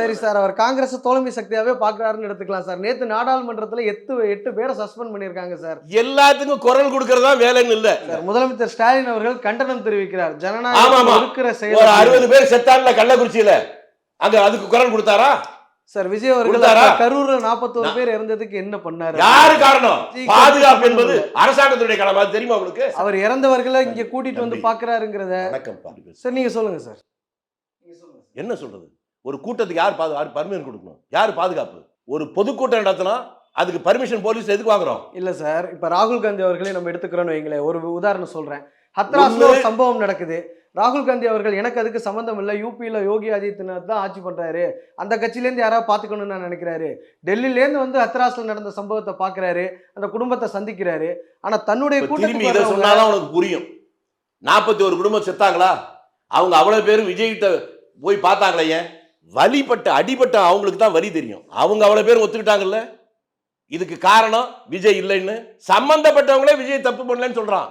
சரி சார், அவர் காங்கிரஸ் தோழமை சக்தியாவே பாக்குறாருன்னு எடுத்துக்கலாம் சார். நேத்து நாடாளுமன்றத்துல 8 பேரை சஸ்பெண்ட் பண்ணிருக்காங்க சார். எல்லாத்துக்கும் குரல் கொடுக்கறதா வேலைன்னு இல்ல. முதலமைச்சர் ஸ்டாலின் அவர்கள் கண்டனம் தெரிவிக்கிறார். ஜனநாயகம் இருக்கிற செயல். 60 பேர் செத்தான்ல கள்ளக்குறிச்சியில, அங்க அதுக்கு குரல் கொடுத்தாரா சார்? விஜய் அவர்கள் கரூர்ல 41 பேர் இறந்ததுக்கு என்ன பண்ணாரு? யாரு காரணம்? பாதுகாப்பு என்பது அரசாங்கத்துடைய கடமை, தெரியுமா உங்களுக்கு? அவர் இறந்தவர்களை இங்க கூட்டிட்டு வந்து பாக்குறாருங்கிறத. சார் நீங்க சொல்லுங்க சார். என்ன சொல்றது? ஒரு கூட்டத்துக்கு யார் பர்மிஷன் கொடுக்கணும்? யார் பாதுகாப்பு? ஒரு பொதுக்கூட்டம் நடத்தினா அதுக்கு பர்மிஷன் போலீஸ் எதுக்கு வாங்குறோம்? இல்ல சார், இப்ப ராகுல் காந்தி அவர்களே நம்ம எடுத்துக்கிறோம்னு வைங்களேன். ஒரு உதாரணம் சொல்றேன். ஹத்ராஸ்ல ஒரு சம்பவம் நடக்குது. ராகுல் காந்தி அவர்கள் எனக்கு அதுக்கு சம்பந்தம் இல்லை, யூபியில் யோகி ஆதித்யநாத் தான் ஆட்சி பண்றாரு, அந்த கட்சியிலேருந்து யாராவது பார்த்துக்கணும்னு நான் நினைக்கிறாரு. டெல்லியிலேருந்து வந்து ஹத்ராஸ்ல நடந்த சம்பவத்தை பார்க்குறாரு, அந்த குடும்பத்தை சந்திக்கிறாரு. ஆனா தன்னுடைய கூட்டத்துக்கு இதை சொன்னாதான் உனக்கு புரியும். 41 குடும்பம் செத்தாங்களா? அவங்க அவ்வளவு பேரும் விஜய்கிட்ட போய் பார்த்தாங்களே, ஏன்? வலிப்பட்ட அடிபட்ட அவங்களுக்கு தான் வலி தெரியும். அவங்க அவ்வளவு பேர் ஒத்துக்கிட்டாங்கல்ல. இதுக்கு காரணம் விஜய் இல்லைன்னு சம்பந்தப்பட்டவங்களே விஜய் தப்பு பண்ணலன்னு சொல்றான்.